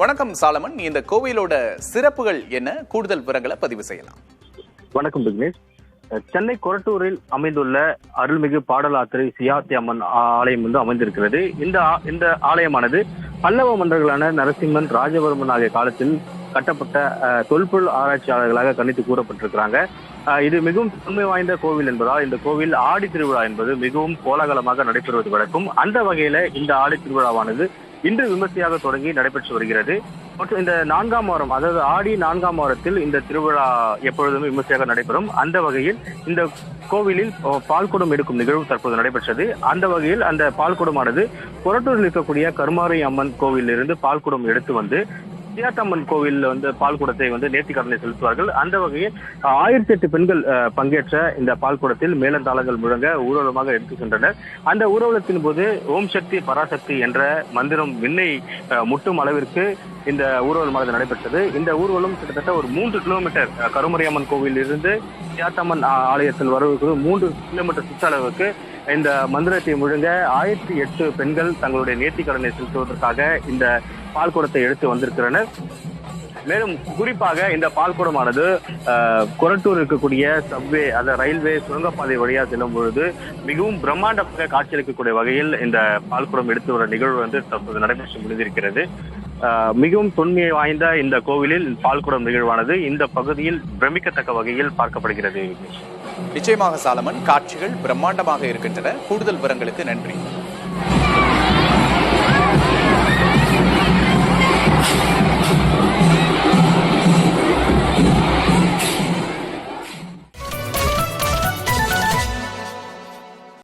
வணக்கம் சாலமன், இந்த கோவிலோட சிறப்புகள் என்ன? கூடுதல் விவரங்களை பதிவு செய்யலாம். வணக்கம் விக்னேஷ். சென்னை கொரட்டூரில் அமைந்துள்ள அருள்மிகு பாடலாத்திரை சியாத்தி அம்மன் ஆலயம் அமைந்திருக்கிறது. இந்த ஆலயமானது பல்லவ மன்னர்களான நரசிம்மன், ராஜவர்மன் ஆகிய காலத்தில் கட்டப்பட்ட தொல்பொருள் ஆராய்ச்சியாளர்களாக கணித்து கூறப்பட்டிருக்கிறாங்க. இது மிகவும் தொன்மை வாய்ந்த கோவில் என்பதால் இந்த கோவில் ஆடி திருவிழா என்பது மிகவும் கோலாகலமாக நடைபெறுவது வழக்கம். அந்த வகையில இந்த ஆடி திருவிழாவானது இன்று விமர்சையாக தொடங்கி நடைபெற்று வருகிறது. மற்றும் இந்த 4ஆம் வாரம், அதாவது ஆடி 4ஆம் வாரத்தில் இந்த திருவிழா எப்பொழுதுமே விமர்சையாக நடைபெறும். அந்த வகையில் இந்த கோவிலில் பால்குடம் எடுக்கும் நிகழ்வு தற்போது நடைபெற்றது. அந்த வகையில் அந்த பால்குடமானது கொரட்டூரில் இருக்கக்கூடிய கருமாரி அம்மன் கோவிலிருந்து பால்குடம் எடுத்து வந்து சியாத்தம்மன் கோவில் பால்குடத்தை நேர்த்திக்கடனை செலுத்துவார்கள். அந்த வகையில் 1008 பெண்கள் பங்கேற்ற இந்த பால்குடத்தில் மேளந்தாளங்கள் முழங்க ஊர்வலமாக எடுத்து சென்றனர். அந்த ஊர்வலத்தின் போது ஓம் சக்தி பராசக்தி என்ற மந்திரம் விண்ணை முட்டும் அளவிற்கு இந்த ஊர்வலமானது நடைபெற்றது. இந்த ஊர்வலம் கிட்டத்தட்ட ஒரு 3 கிலோமீட்டர் கருமரியம்மன் கோவில் இருந்து சியாத்தம்மன் ஆலயத்தில் வருவதற்கு 3 கிலோமீட்டர் சுற்றளவுக்கு இந்த மந்திரத்தை முழுங்க 1008 பெண்கள் தங்களுடைய நேர்த்திக்கடனை செலுத்துவதற்காக இந்த பால்குடத்தை எடுத்து வந்திருக்கிறனர். மேலும் குறிப்பாக இந்த பால்குடமானது கொரட்டூர் இருக்கக்கூடிய சப்வே, அதாவது ரயில்வே சுரங்கப்பாதை வழியா செல்லும் பொழுது மிகவும் பிரம்மாண்டமாக காட்சியளிக்கக்கூடிய வகையில் இந்த பால்குடம் எடுத்து வர நிகழ்வு தற்போது நடைபெற்று முடிந்திருக்கிறது. மிகவும் தொன்மையை வாய்ந்த இந்த கோவிலில் பால்குடம் நிகழ்வானது இந்த பகுதியில் பிரமிக்கத்தக்க வகையில் பார்க்கப்படுகிறது. நிச்சயமாக சாலமன், காட்சிகள் பிரம்மாண்டமாக இருக்கின்றன. கூடுதல் விவரங்களுக்கு நன்றி.